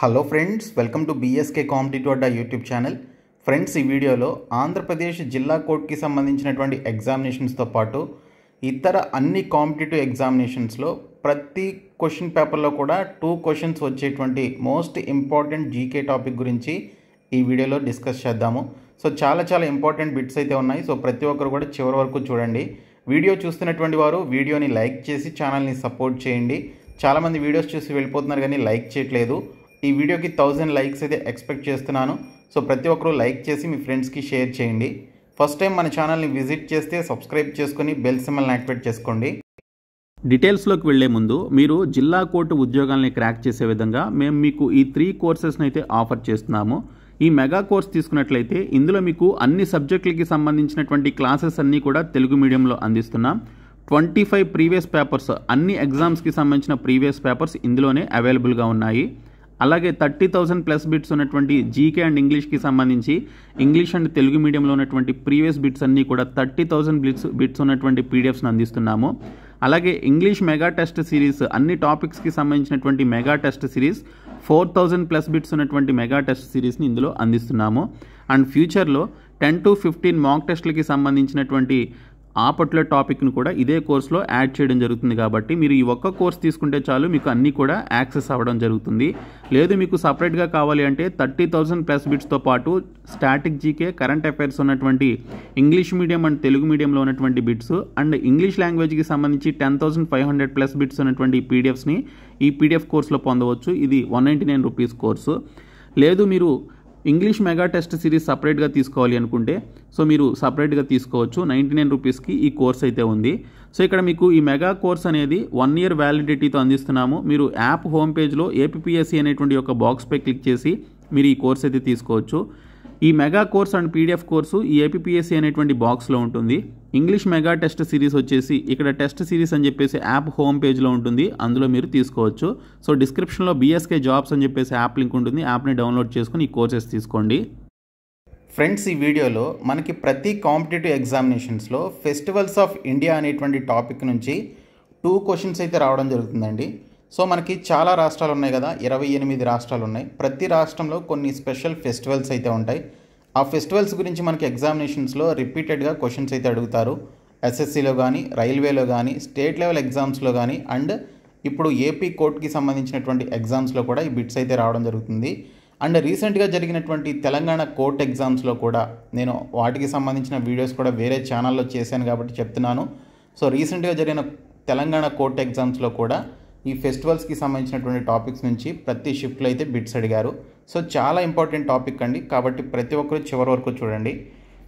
Hello friends, welcome to BSK competitive Adda YouTube channel. Friends, ఈ వీడియోలో ఆంధ్రప్రదేశ్ జిల్లా కోర్టుకి సంబంధించినటువంటి ఎగ్జామినేషన్స్తో పాటు ఇతర అన్ని కాంపిటేటివ్ ఎగ్జామినేషన్స్లో ప్రతి క్వశ్చన్ పేపర్లో కూడా 2 క్వశ్చన్స్ వచ్చేటువంటి మోస్ట్ ఇంపార్టెంట్ జీకే టాపిక్ గురించి ఈ వీడియోలో డిస్కస్ చేద్దాము. సో చాలా ఇంపార్టెంట్ బిట్స్ అయితే ఉన్నాయి. సో ప్రతి ఒక్కరు కూడా చివరి వరకు చూడండి. వీడియో చూస్తున్నటువంటి వారు వీడియోని లైక్ చేసి ఛానల్ని సపోర్ట్ చేయండి. చాలామంది వీడియోస్ చూసి వెళ్ళిపోతున్నారు కానీ లైక్ చేయట్లేదు. ఈ వీడియోకి 1000 లైక్స్ అయితే ఎక్స్పెక్ట్ చేస్తున్నాను. సో ప్రతి ఒక్కరూ లైక్ చేసి మీ ఫ్రెండ్స్కి షేర్ చేయండి. ఫస్ట్ టైం మన ఛానల్ని విజిట్ చేస్తే సబ్స్క్రైబ్ చేసుకొని బెల్ సింబల్ని యాక్టివేట్ చేసుకోండి. డీటెయిల్స్లోకి వెళ్లే ముందు మీరు జిల్లా కోర్టు ఉద్యోగాల్ని క్రాక్ చేసే విధంగా మేము మీకు ఈ 3 కోర్సెస్ని అయితే ఆఫర్ చేస్తున్నాము. ఈ మెగా కోర్స్ తీసుకున్నట్లయితే ఇందులో మీకు అన్ని సబ్జెక్టులకి సంబంధించినటువంటి క్లాసెస్ అన్నీ కూడా తెలుగు మీడియంలో అందిస్తున్నాం. 25 ప్రీవియస్ పేపర్స్, అన్ని ఎగ్జామ్స్కి సంబంధించిన ప్రీవియస్ పేపర్స్ ఇందులోనే అవైలబుల్గా ఉన్నాయి. అలాగే 30,000 ప్లస్ బిట్స్ ఉన్నటువంటి జీకే అండ్ ఇంగ్లీష్కి సంబంధించి ఇంగ్లీష్ అండ్ తెలుగు మీడియంలో ఉన్నటువంటి ప్రీవియస్ బిట్స్ అన్నీ కూడా 30,000 బిట్స్ ఉన్నటువంటి పీడిఎఫ్స్ని అందిస్తున్నాము. అలాగే ఇంగ్లీష్ మెగా టెస్ట్ సిరీస్, అన్ని టాపిక్స్కి సంబంధించినటువంటి mega test series 4,000 plus bits ఉన్నటువంటి మెగా టెస్ట్ సిరీస్ని ఇందులో అందిస్తున్నాము. అండ్ ఫ్యూచర్లో 10 to 15 మాక్ టెస్ట్లకి సంబంధించినటువంటి ఆ పర్టికులర్ టాపిక్ను కూడా ఇదే కోర్సులో యాడ్ చేయడం జరుగుతుంది. కాబట్టి మీరు ఈ ఒక్క కోర్స్ తీసుకుంటే చాలు, మీకు అన్నీ కూడా యాక్సెస్ అవ్వడం జరుగుతుంది. లేదు మీకు సపరేట్గా కావాలి అంటే 30,000 ప్లస్ బిట్స్తో పాటు స్టాటిక్ జీకే, కరెంట్ అఫైర్స్ ఉన్నటువంటి ఇంగ్లీష్ మీడియం అండ్ తెలుగు మీడియంలో ఉన్నటువంటి బిట్స్ అండ్ ఇంగ్లీష్ లాంగ్వేజ్కి సంబంధించి 10,500 ప్లస్ బిట్స్ ఉన్నటువంటి పీడిఎఫ్స్ని ఈ పీడిఎఫ్ కోర్సులో పొందవచ్చు. ఇది 199 రూపీస్ కోర్సు. లేదు మీరు ఇంగ్లీష్ మెగా టెస్ట్ సిరీస్ సపరేట్గా తీసుకోవాలి అనుకుంటే సో మీరు సపరేట్గా తీసుకోవచ్చు. 99 రూపీస్కి ఈ కోర్స్ అయితే ఉంది. సో ఇక్కడ మీకు ఈ మెగా కోర్స్ అనేది 1 year వ్యాలిడిటీతో అందిస్తున్నాము. మీరు యాప్ హోమ్ పేజ్లో ఏపీఎస్సీ అనేటువంటి ఒక బాక్స్పై క్లిక్ చేసి మీరు ఈ కోర్స్ అయితే తీసుకోవచ్చు. ఈ mega course and PDF course ఈ ఏపీఎస్సీ అనేటువంటి బాక్స్లో ఉంటుంది. ఇంగ్లీష్ మెగా టెస్ట్ సిరీస్ వచ్చేసి ఇక్కడ టెస్ట్ సిరీస్ అని చెప్పేసి యాప్ హోమ్ పేజ్లో ఉంటుంది, అందులో మీరు తీసుకోవచ్చు. సో డిస్క్రిప్షన్లో బీఎస్కే జాబ్స్ అని చెప్పేసి యాప్ లింక్ ఉంటుంది, యాప్ని డౌన్లోడ్ చేసుకుని ఈ కోర్సెస్ తీసుకోండి. ఫ్రెండ్స్, ఈ వీడియోలో మనకి ప్రతి కాంపిటేటివ్ ఎగ్జామినేషన్స్లో ఫెస్టివల్స్ ఆఫ్ ఇండియా అనేటువంటి టాపిక్ నుంచి 2 క్వశ్చన్స్ అయితే రావడం జరుగుతుందండి. సో మనకి చాలా రాష్ట్రాలు ఉన్నాయి కదా, 28 రాష్ట్రాలు ఉన్నాయి. ప్రతి రాష్ట్రంలో కొన్ని స్పెషల్ ఫెస్టివల్స్ అయితే ఉంటాయి. ఆ ఫెస్టివల్స్ గురించి మనకి ఎగ్జామినేషన్స్లో రిపీటెడ్గా క్వశ్చన్స్ అయితే అడుగుతారు. ఎస్ఎస్సిలో కానీ, రైల్వేలో కానీ, స్టేట్ లెవెల్ ఎగ్జామ్స్లో కానీ అండ్ ఇప్పుడు ఏపీ కోర్టుకి సంబంధించినటువంటి ఎగ్జామ్స్లో కూడా ఈ బిట్స్ అయితే రావడం జరుగుతుంది. అండ్ రీసెంట్గా జరిగినటువంటి తెలంగాణ కోర్ట్ ఎగ్జామ్స్లో కూడా నేను వాటికి సంబంధించిన వీడియోస్ కూడా వేరే ఛానల్లో చేశాను కాబట్టి చెప్తున్నాను. సో రీసెంట్గా జరిగిన తెలంగాణ కోర్ట్ ఎగ్జామ్స్లో కూడా ఈ ఫెస్టివల్స్కి సంబంధించినటువంటి టాపిక్స్ నుంచి ప్రతి షిఫ్ట్లో అయితే బిట్స్ అడిగారు. సో చాలా ఇంపార్టెంట్ టాపిక్ అండి, కాబట్టి ప్రతి ఒక్కరు చివరి వరకు చూడండి.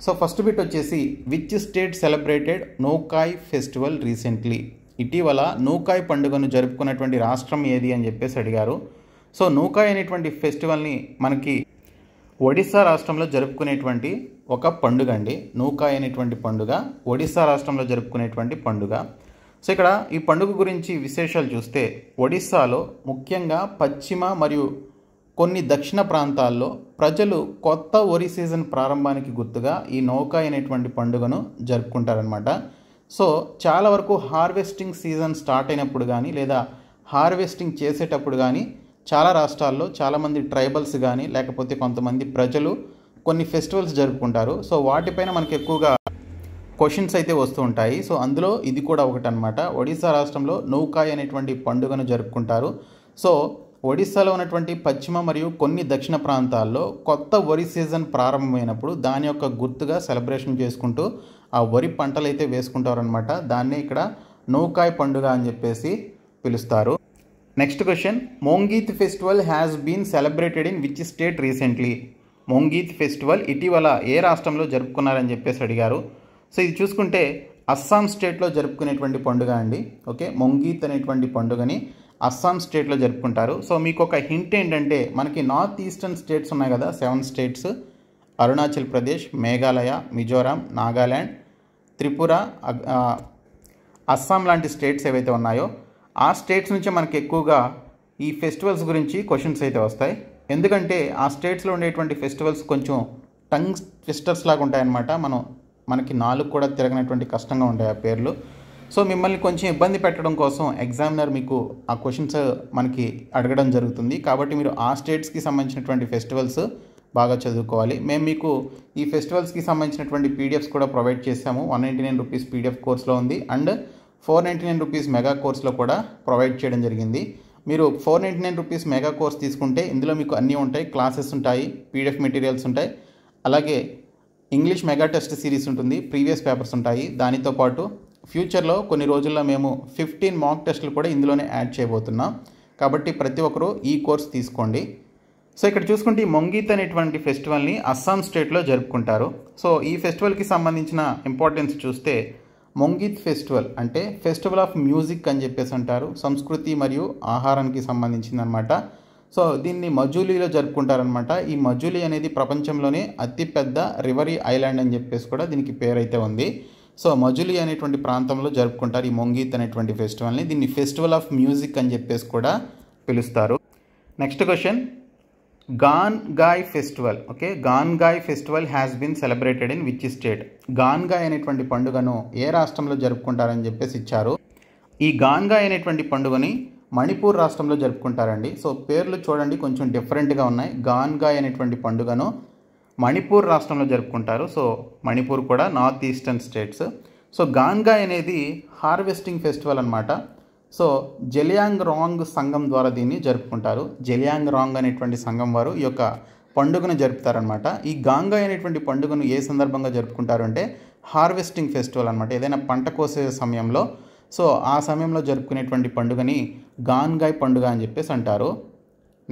సో ఫస్ట్ బిట్ వచ్చేసి which state celebrated Nuakhai festival recently? ఇటీవల నూకాయ్ పండుగను జరుపుకున్నటువంటి రాష్ట్రం ఏది అని చెప్పేసి అడిగారు. సో నూకాయ్ అనేటువంటి ఫెస్టివల్ని మనకి ఒడిస్సా రాష్ట్రంలో జరుపుకునేటువంటి ఒక పండుగ అండి. నూకాయ్ అనేటువంటి పండుగ ఒడిస్సా రాష్ట్రంలో జరుపుకునేటువంటి పండుగ. సో ఇక్కడ ఈ పండుగ గురించి విశేషాలు చూస్తే ఒడిస్సాలో ముఖ్యంగా పశ్చిమ మరియు కొన్ని దక్షిణ ప్రాంతాల్లో ప్రజలు కొత్త వరి సీజన్ ప్రారంభానికి గుర్తుగా ఈ నూకాయ్ అనేటువంటి పండుగను జరుపుకుంటారనమాట. సో చాలా వరకు హార్వెస్టింగ్ సీజన్ స్టార్ట్ అయినప్పుడు కానీ లేదా హార్వెస్టింగ్ చేసేటప్పుడు కానీ చాలా రాష్ట్రాల్లో చాలామంది ట్రైబల్స్ కానీ లేకపోతే కొంతమంది ప్రజలు కొన్ని ఫెస్టివల్స్ జరుపుకుంటారు. సో వాటిపైన మనకు ఎక్కువగా క్వశ్చన్స్ అయితే వస్తూ ఉంటాయి. సో అందులో ఇది కూడా ఒకటి అనమాట. ఒడిస్సా రాష్ట్రంలో నూకాయ్ అనేటువంటి పండుగను జరుపుకుంటారు. సో ఒడిస్సాలో ఉన్నటువంటి పశ్చిమ మరియు కొన్ని దక్షిణ ప్రాంతాల్లో కొత్త వరి సీజన్ ప్రారంభమైనప్పుడు దాని యొక్క గుర్తుగా సెలబ్రేషన్ చేసుకుంటూ ఆ వరి పంటలు అయితే వేసుకుంటారనమాట. దాన్నే ఇక్కడ నూకాయ్ పండుగ అని చెప్పేసి పిలుస్తారు. Next question, Mongit festival has been celebrated in which state recently? Mongit festival ఇటీవల ఏ రాష్ట్రంలో జరుపుకున్నారని చెప్పేసి అడిగారు. సో ఇది చూసుకుంటే అస్సాం స్టేట్లో జరుపుకునేటువంటి పండుగ అండి. ఓకే, మొంగీత్ అనేటువంటి పండుగని అస్సాం స్టేట్లో జరుపుకుంటారు. సో మీకు ఒక హింట్ ఏంటంటే మనకి నార్త్ ఈస్టర్న్ స్టేట్స్ ఉన్నాయి కదా, 7 స్టేట్స్, అరుణాచల్ ప్రదేశ్, మేఘాలయ, మిజోరాం, నాగాల్యాండ్, త్రిపుర, అస్సాం లాంటి స్టేట్స్ ఏవైతే ఉన్నాయో ఆ స్టేట్స్ నుంచే మనకి ఎక్కువగా ఈ ఫెస్టివల్స్ గురించి క్వశ్చన్స్ అయితే వస్తాయి. ఎందుకంటే ఆ స్టేట్స్లో ఉండేటువంటి ఫెస్టివల్స్ కొంచెం టంగ్ ట్విస్టర్స్ లాగా ఉంటాయన్నమాట. మనకి నాలుగు కూడా తిరగనటువంటి కష్టంగా ఉంటాయి ఆ పేర్లు. సో మిమ్మల్ని కొంచెం ఇబ్బంది పెట్టడం కోసం ఎగ్జామినర్ మీకు ఆ క్వశ్చన్స్ మనకి అడగడం జరుగుతుంది. కాబట్టి మీరు ఆ స్టేట్స్కి సంబంధించినటువంటి ఫెస్టివల్స్ బాగా చదువుకోవాలి. మేము మీకు ఈ ఫెస్టివల్స్కి సంబంధించినటువంటి పీడిఎఫ్స్ కూడా ప్రొవైడ్ చేసాము. 199 రూపీస్ పీడిఎఫ్ కోర్స్లో ఉంది అండ్ 499 రూపీస్ మెగా కోర్స్లో కూడా ప్రొవైడ్ చేయడం జరిగింది. మీరు 499 రూపీస్ మెగా కోర్స్ తీసుకుంటే ఇందులో మీకు అన్నీ ఉంటాయి, క్లాసెస్ ఉంటాయి, పీడిఎఫ్ మెటీరియల్స్ ఉంటాయి, అలాగే ఇంగ్లీష్ మెగా టెస్ట్ సిరీస్ ఉంటుంది, ప్రీవియస్ పేపర్స్ ఉంటాయి. దానితో పాటు ఫ్యూచర్లో కొన్ని రోజుల్లో మేము 15 మాక్ టెస్టులు కూడా ఇందులోనే యాడ్ చేయబోతున్నాం. కాబట్టి ప్రతి ఒక్కరూ ఈ కోర్స్ తీసుకోండి. సో ఇక్కడ చూసుకుంటే ఈ మొంగీత్ అనేటువంటి ఫెస్టివల్ని అస్సాం స్టేట్లో జరుపుకుంటారు. సో ఈ ఫెస్టివల్కి సంబంధించిన ఇంపార్టెన్స్ చూస్తే మొంగీత్ ఫెస్టివల్ అంటే ఫెస్టివల్ ఆఫ్ మ్యూజిక్ అని చెప్పేసి అంటారు. సంస్కృతి మరియు ఆహారానికి సంబంధించిందనమాట. సో దీన్ని మజూలీలో జరుపుకుంటారనమాట. ఈ మజూలీ అనేది ప్రపంచంలోనే అతిపెద్ద రివరీ ఐలాండ్ అని చెప్పేసి కూడా దీనికి పేరైతే ఉంది. సో మజులీ అనేటువంటి ప్రాంతంలో జరుపుకుంటారు ఈ మొంగీత్ అనేటువంటి ఫెస్టివల్ని. దీన్ని ఫెస్టివల్ ఆఫ్ మ్యూజిక్ అని చెప్పేసి కూడా పిలుస్తారు. Next question, Gaan-Ngai festival. Okay, Gaan-Ngai festival has been celebrated in which state? Gaan-Ngai అనేటువంటి పండుగను ఏ రాష్ట్రంలో జరుపుకుంటారని చెప్పేసి ఇచ్చారు. ఈ గాన్గాయ్ అనేటువంటి పండుగని మణిపూర్ రాష్ట్రంలో జరుపుకుంటారండి. సో పేర్లు చూడండి కొంచెం డిఫరెంట్గా ఉన్నాయి. గాన్గాయ్ అనేటువంటి పండుగను మణిపూర్ రాష్ట్రంలో జరుపుకుంటారు. సో మణిపూర్ కూడా నార్త్ ఈస్టర్న్ స్టేట్స్. సో గాన్గాయ్ అనేది హార్వెస్టింగ్ ఫెస్టివల్ అనమాట. సో జెలియాంగ్ రాంగ్ సంఘం ద్వారా దీన్ని జరుపుకుంటారు. జెలియాంగ్ రాంగ్ అనేటువంటి సంఘం వారు ఈ యొక్క పండుగను జరుపుతారనమాట. ఈ గాన్గాయ్ అనేటువంటి పండుగను ఏ సందర్భంగా జరుపుకుంటారు అంటే హార్వెస్టింగ్ ఫెస్టివల్ అనమాట. ఏదైనా పంట కోసే సమయంలో సో ఆ సమయంలో జరుపుకునేటువంటి పండుగని గాన్గాయ్ పండుగ అని చెప్పేసి అంటారు.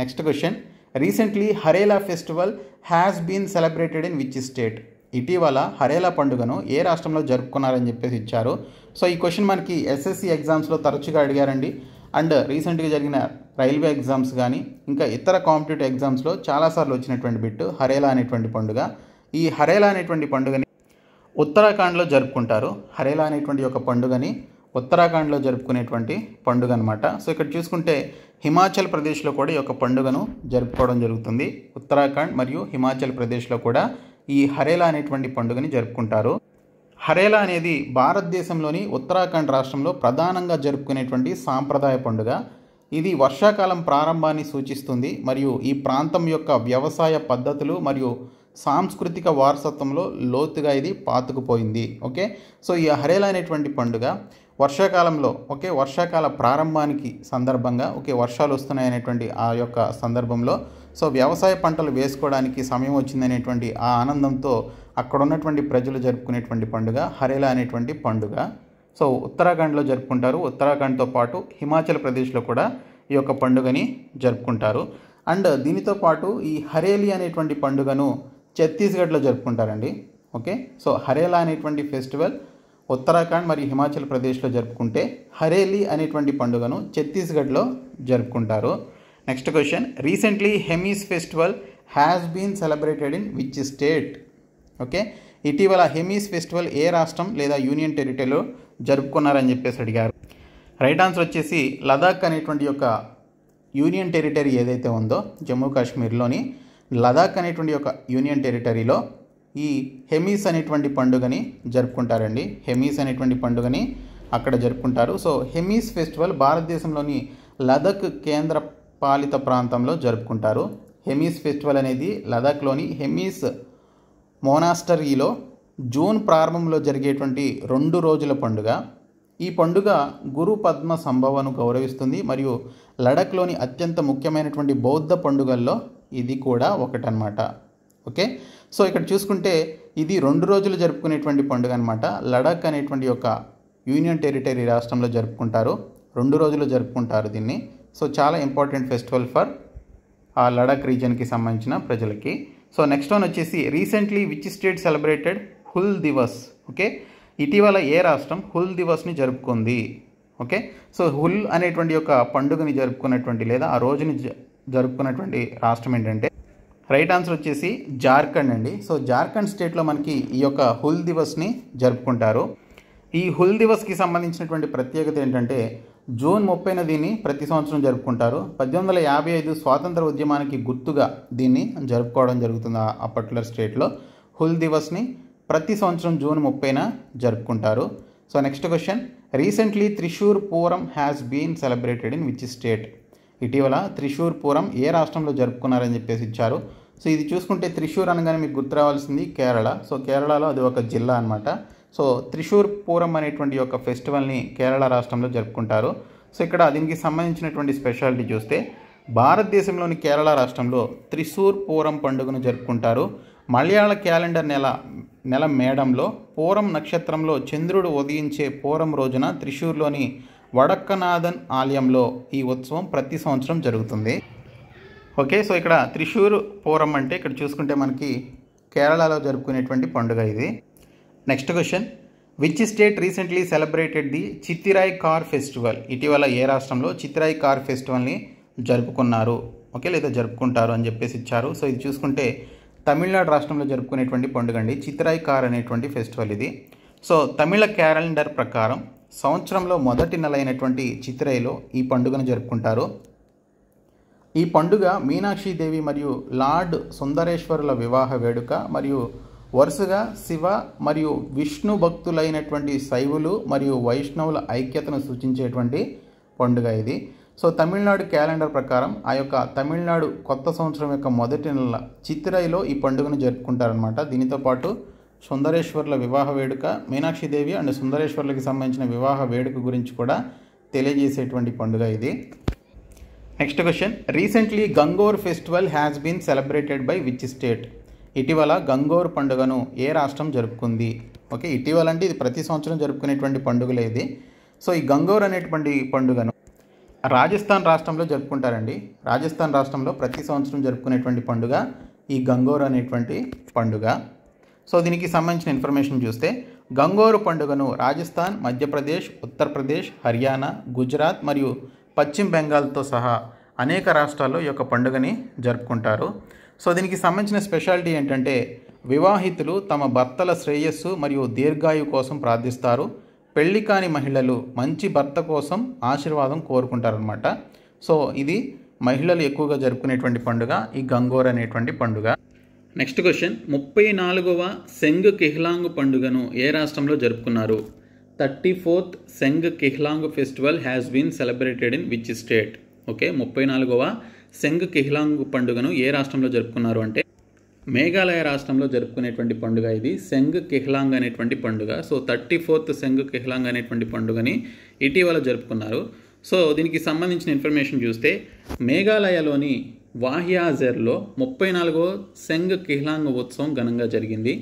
Next question, recently Harela festival has been celebrated in which state? ఇటీవల హరేలా పండుగను ఏ రాష్ట్రంలో జరుపుకున్నారని చెప్పేసి ఇచ్చారు. సో ఈ క్వశ్చన్ మనకి ఎస్ఎస్సి ఎగ్జామ్స్లో తరచుగా అడిగారండి. అండ్ రీసెంట్గా జరిగిన రైల్వే ఎగ్జామ్స్ కానీ ఇంకా ఇతర కాంపిటేటివ్ ఎగ్జామ్స్లో చాలాసార్లు వచ్చినటువంటి బిట్ హరేలా అనేటువంటి పండుగ. ఈ హరేలా అనేటువంటి పండుగని ఉత్తరాఖండ్లో జరుపుకుంటారు. హరేలా అనేటువంటి ఒక పండుగని ఉత్తరాఖండ్లో జరుపుకునేటువంటి పండుగ అనమాట. సో ఇక్కడ చూసుకుంటే హిమాచల్ ప్రదేశ్లో కూడా ఈ యొక్క పండుగను జరుపుకోవడం జరుగుతుంది. ఉత్తరాఖండ్ మరియు హిమాచల్ ప్రదేశ్లో కూడా ఈ హరేలా అనేటువంటి పండుగని జరుపుకుంటారు. హరేలా అనేది భారతదేశంలోని ఉత్తరాఖండ్ రాష్ట్రంలో ప్రధానంగా జరుపుకునేటువంటి సాంప్రదాయ పండుగ. ఇది వర్షాకాలం ప్రారంభాన్ని సూచిస్తుంది మరియు ఈ ప్రాంతం యొక్క వ్యవసాయ పద్ధతులు మరియు సాంస్కృతిక వారసత్వంలో లోతుగా ఇది పాతుకుపోయింది. ఓకే, సో ఈ హరేలా అనేటువంటి పండుగ వర్షాకాలంలో వర్షాకాల ప్రారంభానికి సందర్భంగా వర్షాలు వస్తున్నాయనేటువంటి ఆ యొక్క సందర్భంలో సో వ్యవసాయ పంటలు వేసుకోవడానికి సమయం వచ్చిందనేటువంటి ఆ ఆనందంతో అక్కడ ఉన్నటువంటి ప్రజలు జరుపుకునేటువంటి పండుగ హరేలా అనేటువంటి పండుగ. సో ఉత్తరాఖండ్లో జరుపుకుంటారు. ఉత్తరాఖండ్తో పాటు హిమాచల్ ప్రదేశ్లో కూడా ఈ యొక్క పండుగని జరుపుకుంటారు. అండ్ దీనితో పాటు ఈ హరేలీ అనేటువంటి పండుగను ఛత్తీస్గఢ్లో జరుపుకుంటారండి. ఓకే, సో హరేలా అనేటువంటి ఫెస్టివల్ ఉత్తరాఖండ్ మరియు హిమాచల్ ప్రదేశ్లో జరుపుకుంటే హరేలీ అనేటువంటి పండుగను ఛత్తీస్గఢ్లో జరుపుకుంటారు. Next question, recently Hemis festival has been celebrated in which state? Okay, ఇటీవల హెమీస్ ఫెస్టివల్ ఏ రాష్ట్రం లేదా యూనియన్ టెరిటరీలో జరుపుకున్నారని చెప్పేసి అడిగారు. రైట్ ఆన్సర్ వచ్చేసి లదాఖ్ అనేటువంటి యొక్క యూనియన్ టెరిటరీ ఏదైతే ఉందో జమ్మూ కాశ్మీర్లోని లదాఖ్ అనేటువంటి ఒక యూనియన్ టెరిటరీలో ఈ హెమీస్ అనేటువంటి పండుగని జరుపుకుంటారండి. హెమీస్ అనేటువంటి పండుగని అక్కడ జరుపుకుంటారు. సో హెమీస్ ఫెస్టివల్ భారతదేశంలోని లదాఖ్ కేంద్ర పాలిత ప్రాంతంలో జరుపుకుంటారు. హెమీస్ ఫెస్టివల్ అనేది లదాఖ్లోని హెమీస్ మోనాస్టరీలో జూన్ ప్రారంభంలో జరిగేటువంటి 2 రోజుల పండుగ. ఈ పండుగ గురు పద్మ సంభవను గౌరవిస్తుంది మరియు లడఖ్లోని అత్యంత ముఖ్యమైనటువంటి బౌద్ధ పండుగల్లో ఇది కూడా ఒకటనమాట. ఓకే, సో ఇక్కడ చూసుకుంటే ఇది 2 రోజులు జరుపుకునేటువంటి పండుగ అనమాట. లడాక్ అనేటువంటి ఒక యూనియన్ టెరిటరీ రాష్ట్రంలో జరుపుకుంటారు. 2 రోజులు జరుపుకుంటారు దీన్ని. సో చాలా ఇంపార్టెంట్ ఫెస్టివల్ ఫర్ ఆ లడాక్ రీజియన్కి సంబంధించిన ప్రజలకి. సో నెక్స్ట్ వన్ వచ్చేసి recently which state celebrated Hul Diwas? Okay, ఇటీవల ఏ రాష్ట్రం హుల్ దివస్ని జరుపుకుంది? ఓకే, సో హుల్ అనేటువంటి ఒక పండుగని జరుపుకున్నటువంటి లేదా ఆ రోజుని జరుపుకున్నటువంటి రాష్ట్రం ఏంటంటే రైట్ ఆన్సర్ వచ్చేసి జార్ఖండ్ అండి. సో జార్ఖండ్ స్టేట్లో మనకి ఈ యొక్క హుల్ దివస్ని జరుపుకుంటారు. ఈ హుల్ దివస్కి సంబంధించినటువంటి ప్రత్యేకత ఏంటంటే జూన్ 30న దీన్ని ప్రతి సంవత్సరం జరుపుకుంటారు. 1855 స్వాతంత్ర ఉద్యమానికి గుర్తుగా దీన్ని జరుపుకోవడం జరుగుతుంది. ఆ పర్టికులర్ స్టేట్లో హుల్ దివస్ని ప్రతి సంవత్సరం జూన్ 30న జరుపుకుంటారు. So next question, recently Thrissur Pooram has been celebrated in which state? ఇటీవల త్రిశూర్ పూరం ఏ రాష్ట్రంలో జరుపుకున్నారని చెప్పేసి ఇచ్చారు. సో ఇది చూసుకుంటే త్రిశూర్ అనగానే మీకు గుర్తు రావాల్సింది కేరళ. సో కేరళలో అది ఒక జిల్లా అనమాట. సో త్రిశూర్ పూరం అనేటువంటి యొక్క ఫెస్టివల్ని కేరళ రాష్ట్రంలో జరుపుకుంటారు. సో ఇక్కడ దీనికి సంబంధించినటువంటి స్పెషాలిటీ చూస్తే భారతదేశంలోని కేరళ రాష్ట్రంలో త్రిశూర్ పూరం పండుగను జరుపుకుంటారు. మలయాళ క్యాలెండర్ నెల మేడంలో పూరం నక్షత్రంలో చంద్రుడు ఉదయించే పూరం రోజున త్రిశూర్లోని వడక్కనాథన్ ఆలయంలో ఈ ఉత్సవం ప్రతి సంవత్సరం జరుగుతుంది. ఓకే, సో ఇక్కడ త్రిశూర్ పూరం అంటే ఇక్కడ చూసుకుంటే మనకి కేరళలో జరుపుకునేటువంటి పండుగ ఇది. Next question, which state recently celebrated the Chithirai car festival? ఇటీవల ఏ రాష్ట్రంలో చిత్తిరాయ్ కార్ ఫెస్టివల్ని జరుపుకున్నారు, ఓకే, లేదా జరుపుకుంటారు అని చెప్పేసి ఇచ్చారు. సో ఇది చూసుకుంటే తమిళనాడు రాష్ట్రంలో జరుపుకునేటువంటి పండుగ అండి చిత్తిరాయ్ కార్ అనేటువంటి ఫెస్టివల్ ఇది. సో తమిళ క్యాలెండర్ ప్రకారం సంవత్సరంలో మొదటి నెల అయినటువంటి చిత్తిరైలో ఈ పండుగను జరుపుకుంటారు. ఈ పండుగ మీనాక్షిదేవి మరియు లార్డ్ సుందరేశ్వరుల వివాహ వేడుక మరియు వరుసగా శివ మరియు విష్ణు భక్తులైనటువంటి శైవులు మరియు వైష్ణవుల ఐక్యతను సూచించేటువంటి పండుగ ఇది. సో తమిళనాడు క్యాలెండర్ ప్రకారం ఆ యొక్క తమిళనాడు కొత్త సంవత్సరం యొక్క మొదటి నెల చిత్తిరైలో ఈ పండుగను జరుపుకుంటారనమాట. దీనితో పాటు సుందరేశ్వర్ల వివాహ వేడుక, మీనాక్షిదేవి అండ్ సుందరేశ్వర్లకి సంబంధించిన వివాహ వేడుక గురించి కూడా తెలియజేసేటువంటి పండుగ ఇది. Next question, recently Gangaur festival has been celebrated by which state? ఇటీవల గంగోర్ పండుగను ఏ రాష్ట్రం జరుపుకుంది? ఓకే, ఇటీవల అంటే ఇది ప్రతి సంవత్సరం జరుపుకునేటువంటి పండుగలే ఇది. సో ఈ గంగోర్ అనేటువంటి పండుగను రాజస్థాన్ రాష్ట్రంలో జరుపుకుంటారండి. రాజస్థాన్ రాష్ట్రంలో ప్రతి సంవత్సరం జరుపుకునేటువంటి పండుగ ఈ గంగోర్ అనేటువంటి పండుగ. సో దీనికి సంబంధించిన ఇన్ఫర్మేషన్ చూస్తే గంగోర్ పండుగను రాజస్థాన్, మధ్యప్రదేశ్, ఉత్తరప్రదేశ్, హర్యానా, గుజరాత్ మరియు పశ్చిమ బెంగాల్తో సహా అనేక రాష్ట్రాల్లో ఈ యొక్క పండుగని జరుపుకుంటారు. సో దీనికి సంబంధించిన స్పెషాలిటీ ఏంటంటే వివాహితులు తమ భర్తల శ్రేయస్సు మరియు దీర్ఘాయు కోసం ప్రార్థిస్తారు. పెళ్లి కాని మహిళలు మంచి భర్త కోసం ఆశీర్వాదం కోరుకుంటారనమాట. సో ఇది మహిళలు ఎక్కువగా జరుపుకునేటువంటి పండుగ ఈ గంగోర్ అనేటువంటి పండుగ. నెక్స్ట్ క్వశ్చన్, 34వ సెంగ్ కిహ్లాంగ్ పండుగను ఏ రాష్ట్రంలో జరుపుకున్నారు? 34th Seng Kihlang festival has been celebrated in which state? Okay, 34వ సెంగ్ కిహ్లాంగ్ పండుగను ఏ రాష్ట్రంలో జరుపుకున్నారు అంటే మేఘాలయ రాష్ట్రంలో జరుపుకునేటువంటి పండుగ ఇది సెంగ్ కిహ్లాంగ్ అనేటువంటి పండుగ. సో 34th సెంగ్ కిహ్లాంగ్ అనేటువంటి పండుగని ఇటీవల జరుపుకున్నారు. సో దీనికి సంబంధించిన ఇన్ఫర్మేషన్ చూస్తే మేఘాలయలోని వాహియాజర్లో 34వ సెంగ్ కిహ్లాంగ్ ఉత్సవం ఘనంగా జరిగింది.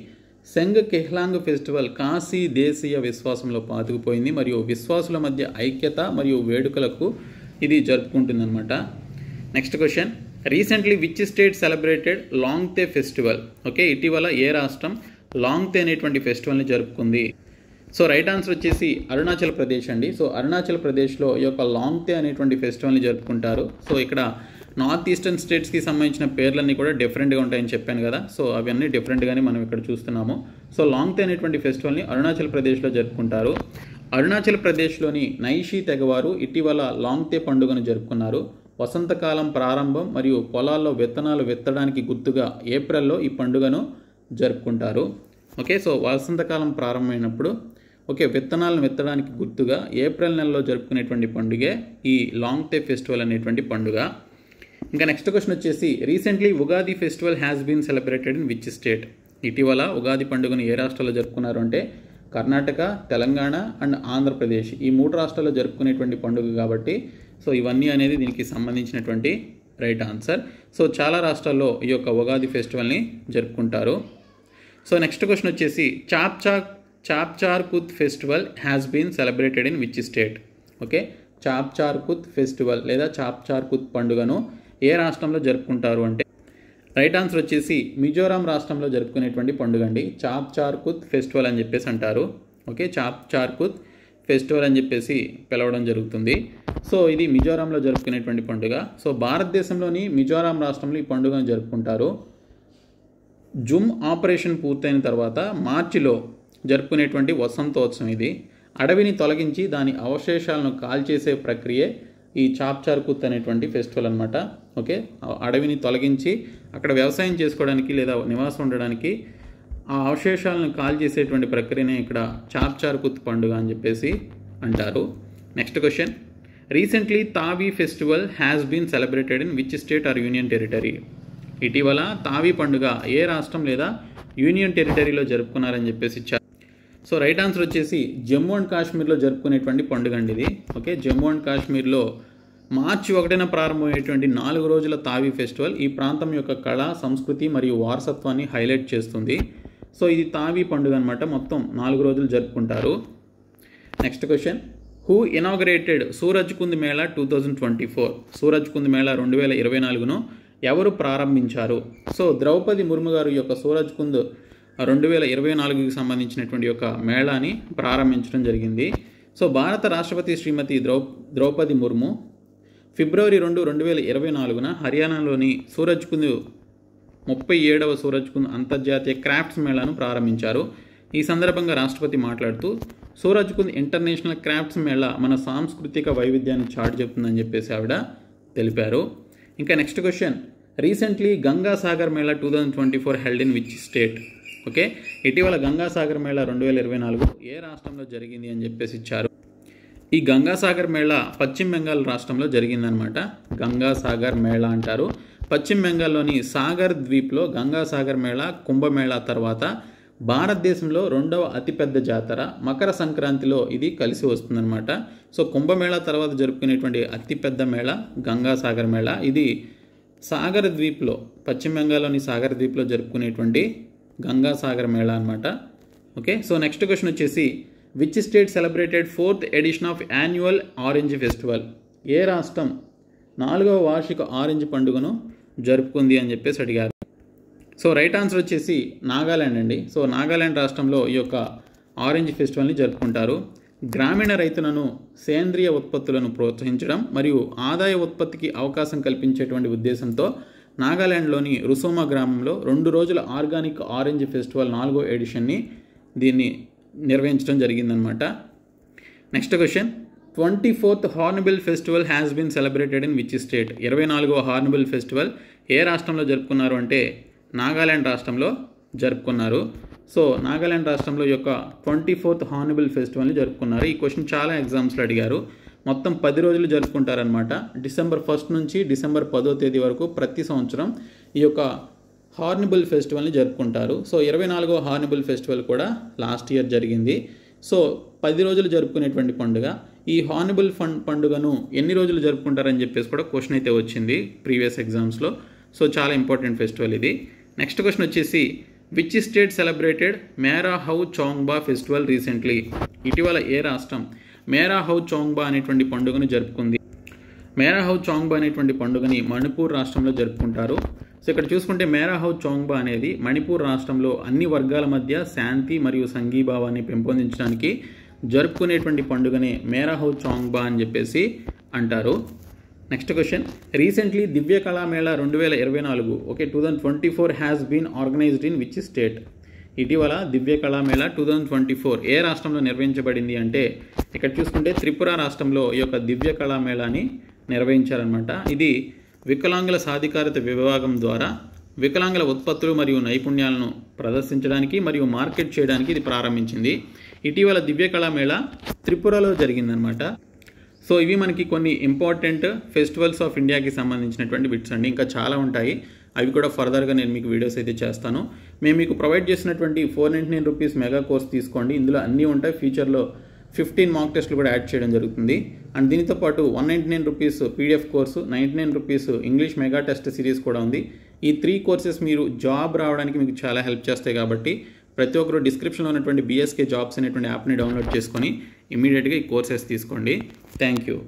సెంగ్ కిహ్లాంగ్ ఫెస్టివల్ కాశీ దేశీయ విశ్వాసంలో పాతుకుపోయింది మరియు విశ్వాసుల మధ్య ఐక్యత మరియు వేడుకలకు ఇది జరుపుకుంటుందన్నమాట. Next question, recently which state celebrated Longte festival? Okay, ఇటీవల ఏ రాష్ట్రం లాంగ్తే అనేటువంటి ఫెస్టివల్ని జరుపుకుంది? సో రైట్ ఆన్సర్ వచ్చేసి అరుణాచల్ ప్రదేశ్ అండి. సో అరుణాచల్ ప్రదేశ్లో ఈ యొక్క లాంగ్తే అనేటువంటి ఫెస్టివల్ని జరుపుకుంటారు. సో ఇక్కడ నార్త్ ఈస్టర్న్ స్టేట్స్కి సంబంధించిన పేర్లన్నీ కూడా డిఫరెంట్గా ఉంటాయని చెప్పాను కదా. సో అవన్నీ డిఫరెంట్గానే మనం ఇక్కడ చూస్తున్నాము. సో లాంగ్తే అనేటువంటి ఫెస్టివల్ని అరుణాచల్ ప్రదేశ్లో జరుపుకుంటారు. అరుణాచల్ ప్రదేశ్లోని నైషీ తెగవారు ఇటీవల లాంగ్తే పండుగను జరుపుకున్నారు. వసంతకాలం ప్రారంభం మరియు పొలాల్లో విత్తనాలు విత్తడానికి గుర్తుగా ఏప్రిల్లో ఈ పండుగను జరుపుకుంటారు. ఓకే, సో వసంతకాలం ప్రారంభమైనప్పుడు విత్తనాలను విత్తడానికి గుర్తుగా ఏప్రిల్ నెలలో జరుపుకునేటువంటి పండుగే ఈ లాంగ్తే ఫెస్టివల్ అనేటువంటి పండుగ. ఇంకా నెక్స్ట్ క్వశ్చన్ వచ్చేసి recently Ugadi festival has been celebrated in which state? ఇటీవల ఉగాది పండుగను ఏ రాష్ట్రాల్లో జరుపుకున్నారు అంటే కర్ణాటక, తెలంగాణ అండ్ ఆంధ్రప్రదేశ్ ఈ 3 రాష్ట్రాల్లో జరుపుకునేటువంటి పండుగ కాబట్టి సో ఇవన్నీ అనేది దీనికి సంబంధించినటువంటి రైట్ ఆన్సర్. సో చాలా రాష్ట్రాల్లో ఈ యొక్క ఉగాది ఫెస్టివల్ని జరుపుకుంటారు. సో నెక్స్ట్ క్వశ్చన్ వచ్చేసి Chapchar Kut festival has been celebrated in which state? Okay, Chapchar Kut festival లేదా చాప్చార్ కుత్ పండుగను ఏ రాష్ట్రంలో జరుపుకుంటారు అంటే రైట్ ఆన్సర్ వచ్చేసి మిజోరాం రాష్ట్రంలో జరుపుకునేటువంటి పండుగ అండి. చాప్చార్ కుత్ ఫెస్టివల్ అని చెప్పేసి అంటారు. ఓకే, చాప్చార్ కుత్ ఫెస్టివల్ అని చెప్పేసి పిలవడం జరుగుతుంది. సో ఇది మిజోరాంలో జరుపుకునేటువంటి పండుగ. సో భారతదేశంలోని మిజోరాం రాష్ట్రంలో ఈ పండుగను జరుపుకుంటారు. జుమ్ ఆపరేషన్ పూర్తయిన తర్వాత మార్చిలో జరుపుకునేటువంటి వసంతోత్సవం ఇది. అడవిని తొలగించి దాని అవశేషాలను కాల్చేసే ప్రక్రియే ఈ చాప్చార్ కుత్ అనేటువంటి ఫెస్టివల్ అనమాట. ఓకే, అడవిని తొలగించి అక్కడ వ్యవసాయం చేసుకోవడానికి లేదా నివాసం ఉండడానికి ఆ అవశేషాలను కాల్ చేసేటువంటి ప్రక్రియనే ఇక్కడ చాప్చార్ కుత్ పండుగ అని చెప్పేసి అంటారు. Next question, recently Tawi festival has been celebrated in which state or union territory? ఇటీవల తావీ పండుగ ఏ రాష్ట్రం లేదా యూనియన్ టెరిటరీలో జరుపుకున్నారని చెప్పేసి ఇచ్చారు. సో రైట్ ఆన్సర్ వచ్చేసి జమ్మూ అండ్ కాశ్మీర్లో జరుపుకునేటువంటి పండుగ అండి ఇది. ఓకే, జమ్మూ అండ్ కాశ్మీర్లో మార్చి 1న ప్రారంభమయ్యేటువంటి 4 రోజుల తావీ ఫెస్టివల్ ఈ ప్రాంతం యొక్క కళ, సంస్కృతి మరియు వారసత్వాన్ని హైలైట్ చేస్తుంది. సో ఇది తావీ పండుగ అనమాట. మొత్తం 4 రోజులు జరుపుకుంటారు. Next question, who inaugurated Surajkund Mela 2024? Surajkund Mela 2024ను ఎవరు ప్రారంభించారు? సో ద్రౌపది ముర్ము గారు యొక్క సూరజ్ కుంద్ 2024కి సంబంధించినటువంటి యొక్క మేళాని ప్రారంభించడం జరిగింది. సో భారత రాష్ట్రపతి శ్రీమతి ద్రౌపది ముర్ము ఫిబ్రవరి 2, 2024న హర్యానాలోని సూరజ్ కుంద్ 37వ సూరజ్ కుంద్ అంతర్జాతీయ క్రాఫ్ట్స్ మేళాను ప్రారంభించారు. ఈ సందర్భంగా రాష్ట్రపతి మాట్లాడుతూ సూరజ్ కుంద్ ఇంటర్నేషనల్ క్రాఫ్ట్స్ మేళా మన సాంస్కృతిక వైవిధ్యాన్ని చాటి చెప్తుందని చెప్పేసి ఆవిడ తెలిపారు. ఇంకా next question, recently Ganga Sagar Mela 2024 held in which state? Okay, ఇటీవల గంగా సాగర్ మేళా 2024 ఏ రాష్ట్రంలో జరిగింది అని చెప్పేసి ఇచ్చారు. ఈ గంగా సాగర్ మేళా పశ్చిమ బెంగాల్ రాష్ట్రంలో జరిగిందనమాట. గంగా సాగర్ మేళా అంటారు. పశ్చిమ బెంగాల్లోని సాగర్ ద్వీప్లో గంగా సాగర్ మేళా కుంభమేళా తర్వాత భారతదేశంలో 2వ అతిపెద్ద జాతర మకర సంక్రాంతిలో ఇది కలిసి వస్తుందన్నమాట. సో కుంభమేళా తర్వాత జరుపుకునేటువంటి అతిపెద్ద మేళా గంగా సాగర్ మేళా. ఇది సాగర్ ద్వీప్లో, పశ్చిమ బెంగాల్లోని సాగర్ ద్వీప్లో జరుపుకునేటువంటి గంగా సాగర్ మేళా అనమాట. ఓకే, సో నెక్స్ట్ క్వశ్చన్ వచ్చేసి which state celebrated 4th edition of annual orange festival? ఏ రాష్ట్రం 4వ వార్షిక ఆరెంజ్ పండుగను జరుపుకుంది అని చెప్పేసి అడిగారు. సో రైట్ ఆన్సర్ వచ్చేసి నాగాల్యాండ్ అండి. సో నాగాల్యాండ్ రాష్ట్రంలో ఈ యొక్క ఆరెంజ్ ఫెస్టివల్ని జరుపుకుంటారు. గ్రామీణ రైతులను సేంద్రియ ఉత్పత్తులను ప్రోత్సహించడం మరియు ఆదాయ ఉత్పత్తికి అవకాశం కల్పించేటువంటి ఉద్దేశంతో నాగాల్యాండ్లోని రుసోమా గ్రామంలో 2 రోజుల ఆర్గానిక్ ఆరెంజ్ ఫెస్టివల్ 4వ ఎడిషన్ని దీన్ని నిర్వహించడం జరిగిందనమాట. Next question, 24th Hornbill festival has been celebrated in which state? 24వ హార్న్బిల్ ఫెస్టివల్ ఏ రాష్ట్రంలో జరుపుకున్నారు అంటే నాగాల్యాండ్ రాష్ట్రంలో జరుపుకున్నారు. సో నాగాల్యాండ్ రాష్ట్రంలో ఈ యొక్క 24th హార్న్బిల్ ఫెస్టివల్ని జరుపుకున్నారు. ఈ క్వశ్చన్ చాలా ఎగ్జామ్స్లో అడిగారు. మొత్తం 10 రోజులు జరుపుకుంటారనమాట. డిసెంబర్ 1 నుంచి డిసెంబర్ 10వ తేదీ వరకు ప్రతి సంవత్సరం ఈ యొక్క హార్న్బిల్ ఫెస్టివల్ని జరుపుకుంటారు. సో 24వ హార్న్బిల్ ఫెస్టివల్ కూడా లాస్ట్ ఇయర్ జరిగింది. సో 10 రోజులు జరుపుకునేటువంటి పండుగ. ఈ హార్న్బిల్ పండుగను ఎన్ని రోజులు జరుపుకుంటారని చెప్పేసి కూడా క్వశ్చన్ అయితే వచ్చింది ప్రీవియస్ ఎగ్జామ్స్లో. సో చాలా ఇంపార్టెంట్ ఫెస్టివల్ ఇది. నెక్స్ట్ క్వశ్చన్ వచ్చేసి which state celebrated Mera how చౌంగ్బా festival recently? ఇటీవల ఏ రాష్ట్రం మేరా హౌ చౌంగ్బా అనేటువంటి పండుగను జరుపుకుంది? మేరా హౌ చౌంగ్బా అనేటువంటి పండుగని మణిపూర్ రాష్ట్రంలో జరుపుకుంటారు. సో ఇక్కడ చూసుకుంటే మేరా హౌ చౌంగ్బా అనేది మణిపూర్ రాష్ట్రంలో అన్ని వర్గాల మధ్య శాంతి మరియు సంఘీభావాన్ని పెంపొందించడానికి జరుపుకునేటువంటి పండుగనే మేరా హౌ చౌంగ్బా అని చెప్పేసి అంటారు. Next question, recently Divya Kala Mela 2024 okay 2024 has been organised in which state? ఇటీవల దివ్య కళామేళా 2024 ఏ రాష్ట్రంలో నిర్వహించబడింది అంటే ఇక్కడ చూసుకుంటే త్రిపుర రాష్ట్రంలో ఈ యొక్క దివ్య కళామేళాని నిర్వహించారనమాట. ఇది వికలాంగుల సాధికారత విభాగం ద్వారా వికలాంగుల ఉత్పత్తులు మరియు నైపుణ్యాలను ప్రదర్శించడానికి మరియు మార్కెట్ చేయడానికి ఇది ప్రారంభించింది. ఇటీవల దివ్య కళామేళా త్రిపురలో జరిగిందనమాట. సో ఇవి మనకి కొన్ని ఇంపార్టెంట్ ఫెస్టివల్స్ ఆఫ్ ఇండియాకి సంబంధించినటువంటి బిట్స్ అండి. ఇంకా చాలా ఉంటాయి, అవి కూడా ఫర్దర్గా నేను మీకు వీడియోస్ అయితే చేస్తాను. మేము మీకు ప్రొవైడ్ చేసినటువంటి 499 రూపీస్ మెగా కోర్స్ తీసుకోండి. ఇందులో అన్నీ ఉంటాయి. ఫ్యూచర్లో 15 మాక్ టెస్ట్లు కూడా యాడ్ చేయడం జరుగుతుంది. అండ్ దీనితో పాటు 199 rupees PDF course, 99 rupees English mega test series కూడా ఉంది. ఈ 3 కోర్సెస్ మీరు జాబ్ రావడానికి మీకు చాలా హెల్ప్ చేస్తాయి. కాబట్టి ప్రతి ఒక్కరు డిస్క్రిప్షన్లో ఉన్నటువంటి BSK జాబ్స్ అనేటువంటి యాప్ని డౌన్లోడ్ చేసుకొని ఇమీడియట్గా ఈ కోర్సెస్ తీసుకోండి. Thank you.